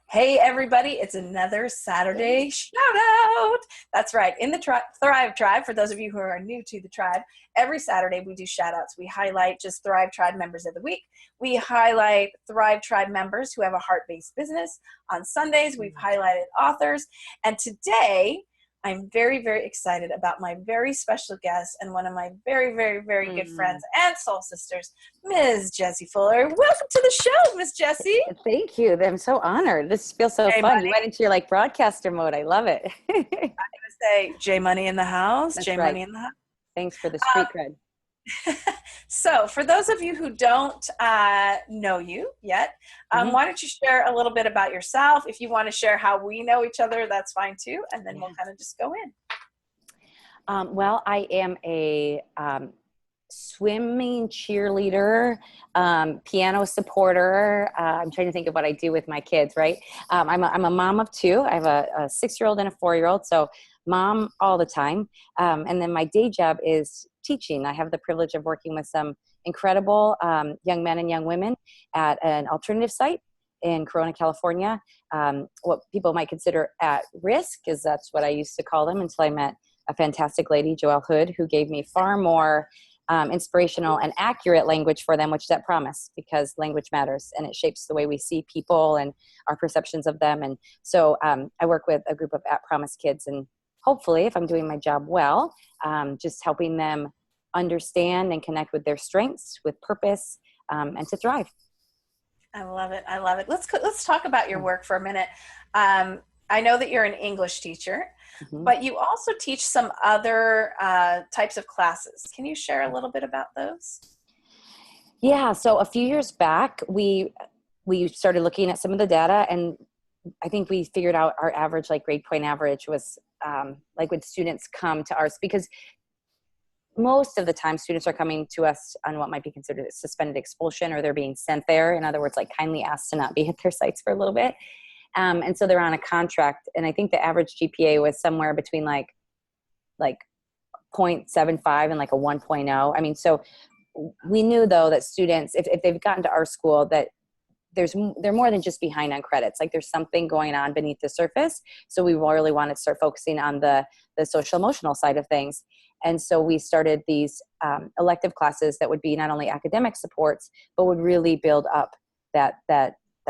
Hey everybody, it's another Saturday shout out. That's right, in the Thrive Tribe, for those of you who are new to the tribe, every Saturday we do shout outs. We highlight just Thrive Tribe members of the week. We highlight Thrive Tribe members who have a heart-based business. On Sundays, we've highlighted authors. And today, I'm very, very excited about my very special guest and one of my very, very, very good friends and soul sisters, Ms. Jessie Fuller. Welcome to the show, Ms. Jessie. Thank you. I'm so honored. This feels so fun. You went into your broadcaster mode. I love it. I'm going to say J Money in the house. That's J right. Money in the house. Thanks for the street cred. So for those of you who don't know you yet, why don't you share a little bit about yourself? If you want to share how we know each other, that's fine too. And then we'll kind of just go in. Well, I am a swimming cheerleader, piano supporter. I'm trying to think of what I do with my kids, right? I'm a mom of two. I have a 6-year-old and a 4-year-old. So mom all the time. And then my day job is teaching. I have the privilege of working with some incredible young men and young women at an alternative site in Corona, California. What people might consider at risk, is that's what I used to call them until I met a fantastic lady, Joelle Hood, who gave me far more inspirational and accurate language for them, which is at promise, because language matters and it shapes the way we see people and our perceptions of them. And so I work with a group of at promise kids, and hopefully, if I'm doing my job well, just helping them understand and connect with their strengths, with purpose, and to thrive. I love it. I love it. Let's talk about your work for a minute. I know that you're an English teacher, but you also teach some other types of classes. Can you share a little bit about those? Yeah. So a few years back, we started looking at some of the data, and I think we figured out our average, grade point average was when students come to ours, because most of the time students are coming to us on what might be considered suspended expulsion, or they're being sent there. In other words, kindly asked to not be at their sites for a little bit. And so they're on a contract. And I think the average GPA was somewhere between 0.75 and a 1.0. I mean, so we knew though that students, if they've gotten to our school, that they're more than just behind on credits. There's something going on beneath the surface. So we really wanted to start focusing on the social emotional side of things. And so we started these elective classes that would be not only academic supports, but would really build up that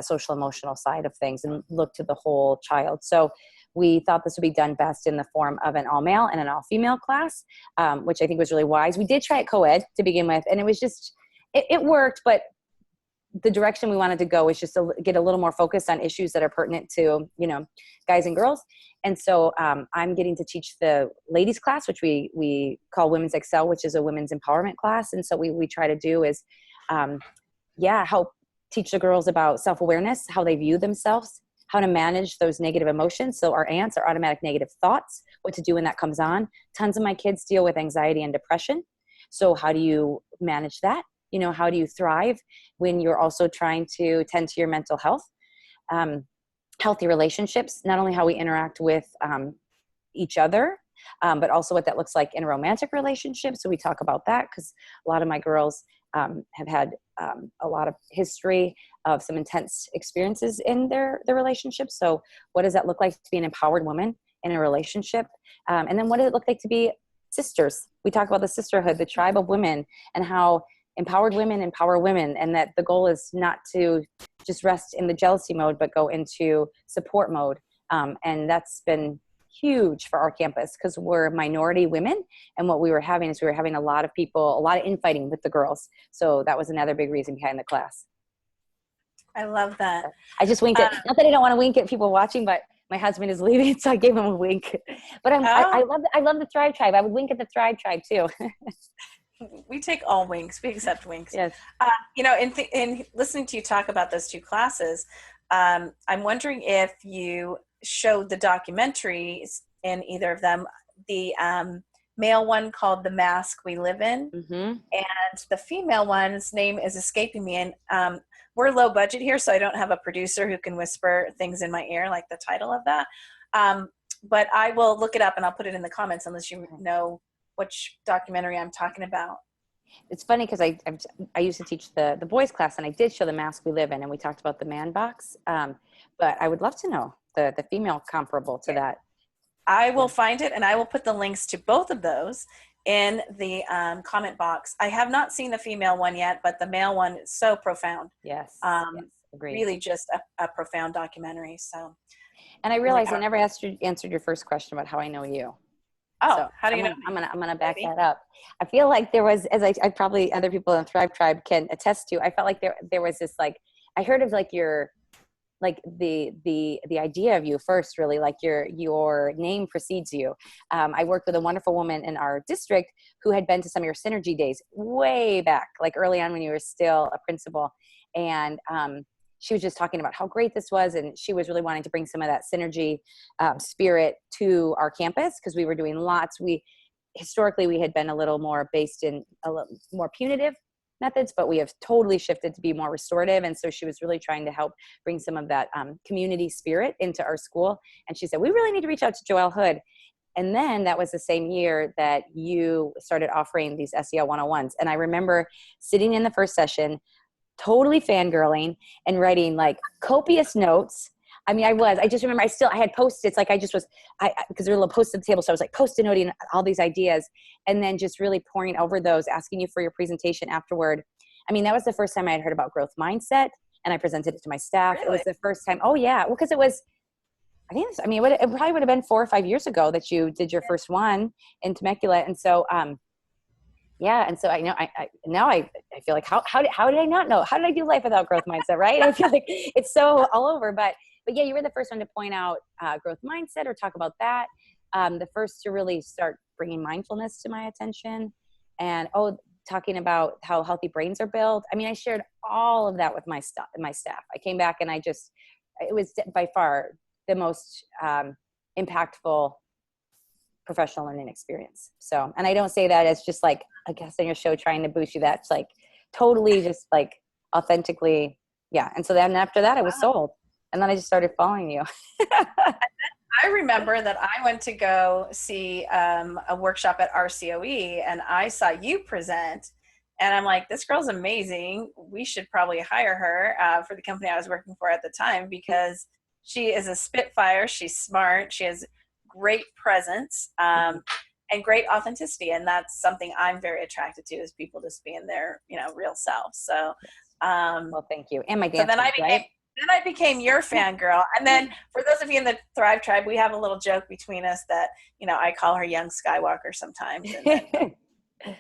social emotional side of things and look to the whole child. So we thought this would be done best in the form of an all male and an all female class, which I think was really wise. We did try it co-ed to begin with, and it was just, it worked, but the direction we wanted to go is just to get a little more focused on issues that are pertinent to, guys and girls. And so I'm getting to teach the ladies class, which we call Women's Excel, which is a women's empowerment class. And so we try to do is, help teach the girls about self-awareness, how they view themselves, how to manage those negative emotions. So our ants are automatic negative thoughts, what to do when that comes on. Tons of my kids deal with anxiety and depression. So how do you manage that? How do you thrive when you're also trying to tend to your mental health? Healthy relationships, not only how we interact with each other, but also what that looks like in a romantic relationship. So we talk about that, because a lot of my girls have had a lot of history of some intense experiences in their relationships. So what does that look like to be an empowered woman in a relationship? And then what does it look like to be sisters? We talk about the sisterhood, the tribe of women, and how empowered women empower women, and that the goal is not to just rest in the jealousy mode, but go into support mode. And that's been huge for our campus, because we're minority women. And what we were having is a lot of infighting with the girls. So that was another big reason behind the class. I love that. I just winked at, not that I don't want to wink at people watching, but my husband is leaving, so I gave him a wink. But I love the Thrive Tribe. I would wink at the Thrive Tribe too. We take all winks. We accept winks. Yes. In listening to you talk about those two classes, I'm wondering if you showed the documentaries in either of them. The male one called The Mask We Live In, and the female one's name is escaping me. And we're low budget here, so I don't have a producer who can whisper things in my ear, like the title of that. But I will look it up and I'll put it in the comments, unless you know which documentary I'm talking about. It's funny because I used to teach the boys class, and I did show the mask we live in, and we talked about the man box. But I would love to know the female comparable to that. I will find it, and I will put the links to both of those in the comment box. I have not seen the female one yet, but the male one is so profound. Yes, yes, agreed. Really just a profound documentary. So, and I realized I never answered your first question about how I know you. Oh, so how do you know? I'm gonna back that up. I feel like there was, as I probably other people in the Thrive Tribe can attest to, I felt like there was this, like, I heard of like your, like the idea of you first, really, like your name precedes you. I worked with a wonderful woman in our district who had been to some of your Synergy days way back, like early on when you were still a principal. And she was just talking about how great this was. And she was really wanting to bring some of that Synergy spirit to our campus, because we were doing lots. Historically, we had been a little more based in a little more punitive methods, but we have totally shifted to be more restorative. And so she was really trying to help bring some of that community spirit into our school. And she said, we really need to reach out to Joelle Hood. And then that was the same year that you started offering these SEL 101s. And I remember sitting in the first session, totally fangirling and writing like copious notes. I mean, I just remember I had Post-its, like because there were little Post-it at the table. So I was like Post-it noting all these ideas, and then just really pouring over those, asking you for your presentation afterward. I mean, that was the first time I had heard about growth mindset, and I presented it to my staff. Really? It was the first time. Oh yeah. Well, because it probably would have been 4 or 5 years ago that you did your first one in Temecula. And so, yeah. And so I know, I feel like, how did I not know? How did I do life without growth mindset? Right. I feel like it's so all over, but yeah, you were the first one to point out growth mindset or talk about that. The first to really start bringing mindfulness to my attention, and talking about how healthy brains are built. I mean, I shared all of that with my staff. I came back and it was by far the most impactful professional learning experience. So, and I don't say that as just like a guest on your show trying to boost you. That's like totally just like authentically. Yeah. And so then after that, I was sold. And then I just started following you. I remember that I went to go see a workshop at RCOE, and I saw you present, and I'm like, this girl's amazing. We should probably hire her for the company I was working for at the time, because she is a spitfire. She's smart. She has great presence and great authenticity. And that's something I'm very attracted to, is people just being their, real self. So, well, thank you. And my dance. So then I became your fangirl. And then for those of you in the Thrive Tribe, we have a little joke between us that, I call her young Skywalker sometimes, and then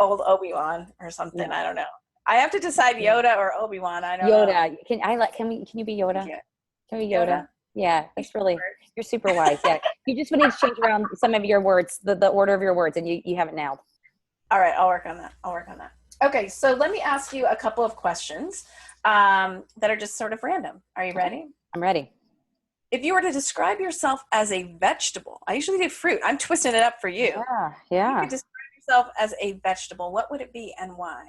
old Obi-Wan or something. Yeah. I don't know. I have to decide Yoda or Obi-Wan. I don't know. Yoda. Can you be Yoda? Can we be Yoda? Yeah, that's really, you're super wise. Yeah. You just need to change around some of your words, the order of your words, and you have it nailed. All right. I'll work on that. Okay. So let me ask you a couple of questions that are just sort of random. Are you ready? I'm ready. If you were to describe yourself as a vegetable, I usually do fruit. I'm twisting it up for you. Yeah. If you could describe yourself as a vegetable, what would it be and why?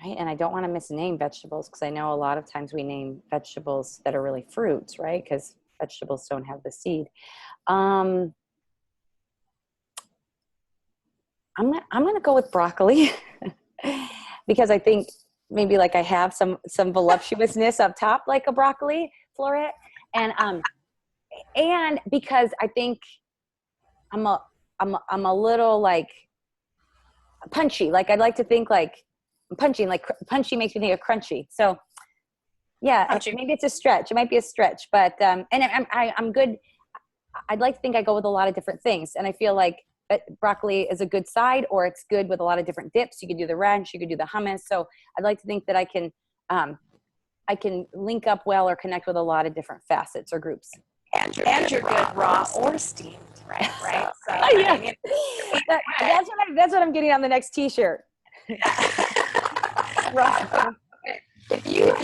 Right. And I don't want to misname vegetables, because I know a lot of times we name vegetables that are really fruits, right? Because vegetables don't have the seed. I'm going to go with broccoli because I think maybe like I have some voluptuousness up top, like a broccoli floret. And because I think I'm a little like punchy. Like I'd like to think like punchy makes me think of crunchy. So yeah, maybe it's a stretch. It might be a stretch, but, and I'm good. I'd like to think I go with a lot of different things. And I feel like broccoli is a good side, or it's good with a lot of different dips. You could do the ranch, you could do the hummus. So I'd like to think that I can link up well or connect with a lot of different facets or groups. And you're good raw or steamed, right? So, yeah. That's what I'm getting on the next T-shirt. Raw. If you were to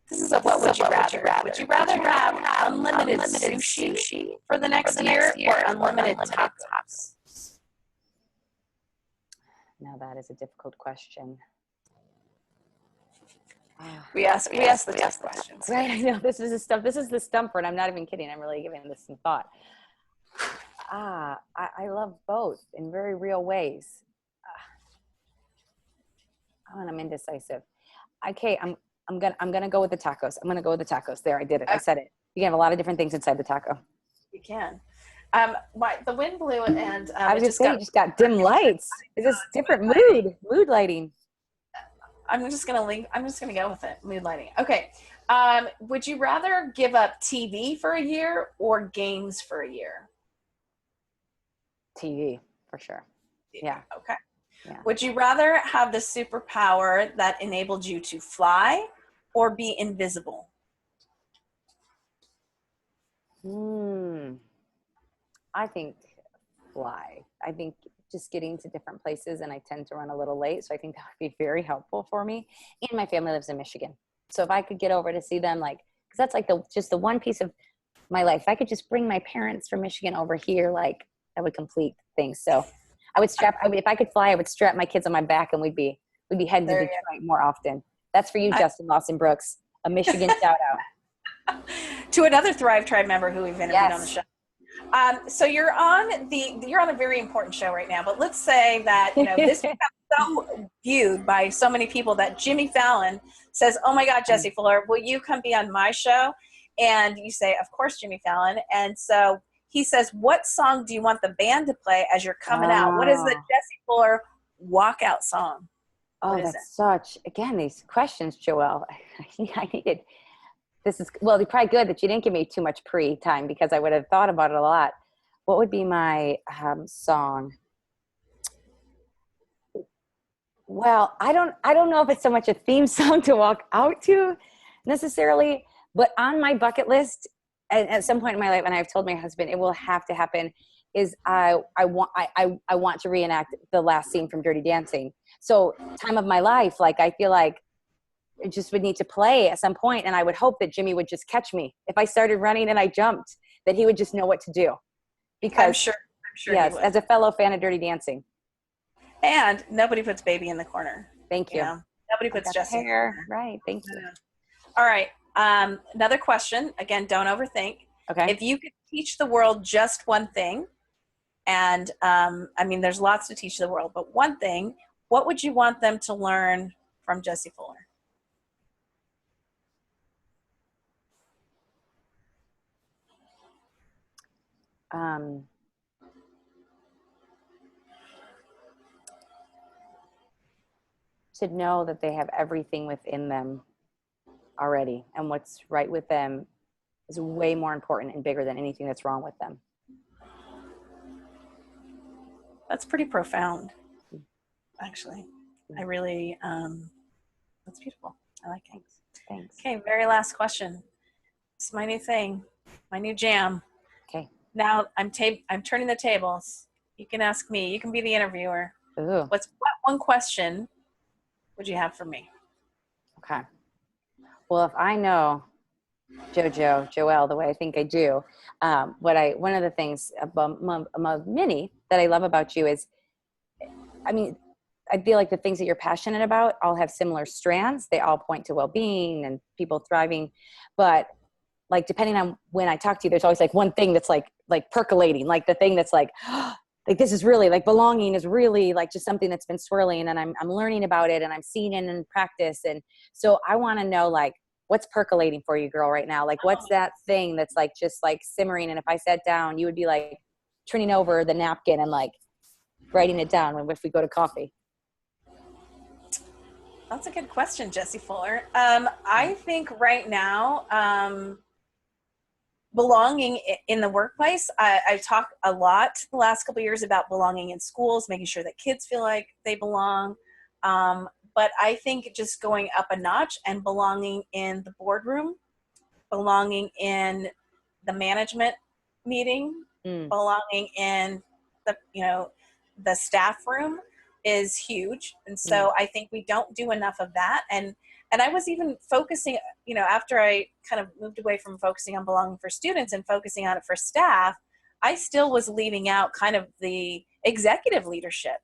this is what would you rather? Would you rather have unlimited sushi for the next year or unlimited tacos? Now that is a difficult question. We ask the tough questions. Right, I know. This is the stumper, and I'm not even kidding. I'm really giving this some thought. I love both in very real ways. And I'm indecisive. Okay, I'm gonna go with the tacos. I'm gonna go with the tacos. There, I did it. I said it. You can have a lot of different things inside the taco. You can. The wind blew, and I was just saying, you just got dim lights. It's just different mood lighting. I'm just gonna go with it. Mood lighting. Okay. Would you rather give up TV for a year or games for a year? TV for sure. Yeah. Okay. Yeah. Would you rather have the superpower that enabled you to fly or be invisible? I think fly. I think just getting to different places, and I tend to run a little late, so I think that would be very helpful for me. And my family lives in Michigan, so if I could get over to see them, like, because that's like just the one piece of my life. If I could just bring my parents from Michigan over here, like, that would complete things. So I would if I could fly, I would strap my kids on my back, and we'd be heading to Detroit more often. That's for you, Justin Lawson Brooks, a Michigan shout out. To another Thrive Tribe member who we've interviewed on the show. So you're on a very important show right now, but let's say that, this becomes so viewed by so many people that Jimmy Fallon says, "Oh my God, Jessie Fuller, will you come be on my show?" And you say, "Of course, Jimmy Fallon." And so he says, "What song do you want the band to play as you're coming out? What is the Jessie Fuller walkout song?" Oh, that's again, these questions, Joelle. I needed. Well, it's probably good that you didn't give me too much pre-time, because I would have thought about it a lot. What would be my song? Well, I don't know if it's so much a theme song to walk out to necessarily, but on my bucket list, at some point in my life, and I've told my husband it will have to happen, is I want to reenact the last scene from Dirty Dancing. So, time of my life, like, I feel like it just would need to play at some point, and I would hope that Jimmy would just catch me if I started running and I jumped, that he would just know what to do. Because I'm sure yes, as a fellow fan of Dirty Dancing. And nobody puts baby in the corner. Thank you. Nobody puts Jessie in the corner. Right. Thank you. All right. Another question. Again, don't overthink. Okay. If you could teach the world just one thing, and there's lots to teach the world, but one thing, what would you want them to learn from Jessie Fuller? To know that they have everything within them already, and what's right with them is way more important and bigger than anything that's wrong with them. That's pretty profound, actually. I really, that's beautiful. I like it. Thanks. Okay, very last question. It's my new thing, my new jam. Okay. Now I'm turning the tables. You can ask me. You can be the interviewer. Ooh. What one question would you have for me? Okay. Well, if I know Joelle, the way I think I do, one of the things among many that I love about you is, I feel like the things that you're passionate about all have similar strands. They all point to well-being and people thriving, but like, depending on when I talk to you, there's always like one thing that's like percolating, like the thing that's like, like, this is really like belonging is really like just something that's been swirling, and I'm learning about it, and I'm seeing it in practice. And so I want to know, like, what's percolating for you, girl, right now? Like, what's that thing that's like just like simmering? And if I sat down, you would be like turning over the napkin and like writing it down if we go to coffee. That's a good question, Jessie Fuller. I think right now, belonging in the workplace. I've talked a lot the last couple of years about belonging in schools, making sure that kids feel like they belong. But I think just going up a notch and belonging in the boardroom, belonging in the management meeting, belonging in the staff room is huge. And so I think we don't do enough of that. And I was even focusing, after I kind of moved away from focusing on belonging for students and focusing on it for staff, I still was leaving out kind of the executive leadership.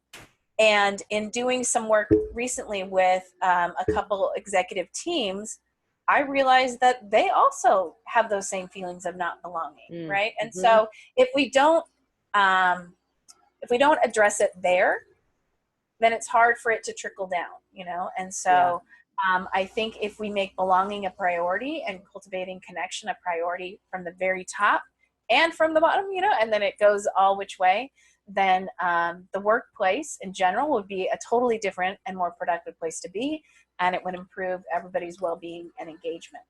And in doing some work recently with a couple executive teams, I realized that they also have those same feelings of not belonging, right? And so if we don't if we don't address it there, then it's hard for it to trickle down, you know? And so I think if we make belonging a priority and cultivating connection a priority from the very top and from the bottom, you know, and then it goes all which way, then the workplace in general would be a totally different and more productive place to be, and it would improve everybody's well-being and engagement.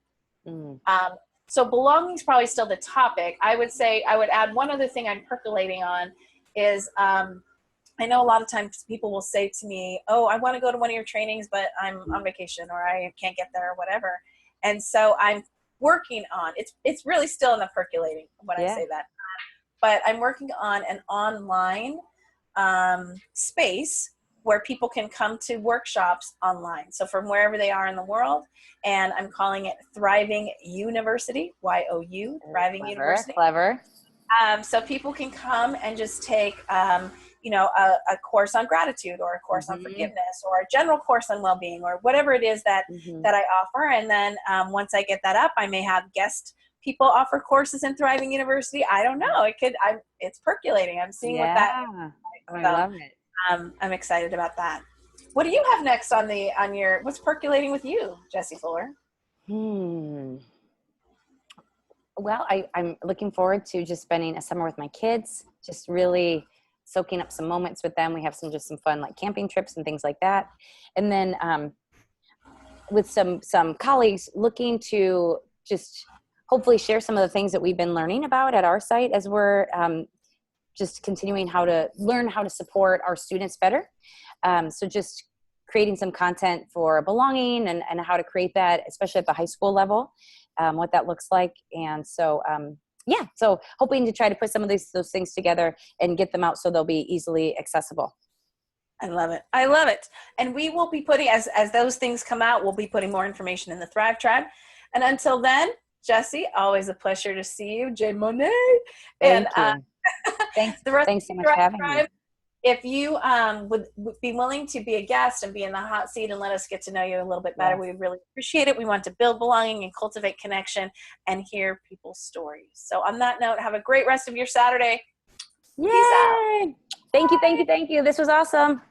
So belonging is probably still the topic. I would say I would add one other thing I'm percolating on is I know a lot of times people will say to me, oh, I want to go to one of your trainings, but I'm on vacation or I can't get there or whatever. And so I'm working on, it's really still in the percolating when I say that, but I'm working on an online space where people can come to workshops online. So from wherever they are in the world, and I'm calling it Thriving University, Y-O-U, Thriving University. Clever. So people can come and just take, you know, a course on gratitude or a course on forgiveness or a general course on well-being or whatever it is that, that I offer. And then once I get that up, I may have guest people offer courses in Thriving University. I don't know. It's percolating. I'm seeing what that. I love it. I'm excited about that. What do you have next on your, what's percolating with you, Jessie Fuller? Well, I'm looking forward to just spending a summer with my kids, just really soaking up some moments with them. We have some fun like camping trips and things like that. And then with some colleagues looking to just hopefully share some of the things that we've been learning about at our site as we're just continuing how to learn how to support our students better. So just creating some content for belonging and how to create that, especially at the high school level, what that looks like. And so, so hoping to try to put some of those things together and get them out so they'll be easily accessible. I love it. I love it. And we will be putting, as those things come out, we'll be putting more information in the Thrive Tribe. And until then, Jessie, always a pleasure to see you. J. Monet. Thank you. Thanks so much for having me. If you would be willing to be a guest and be in the hot seat and let us get to know you a little bit better, we would really appreciate it. We want to build belonging and cultivate connection and hear people's stories. So on that note, have a great rest of your Saturday. Yay! Peace out. Thank you. This was awesome.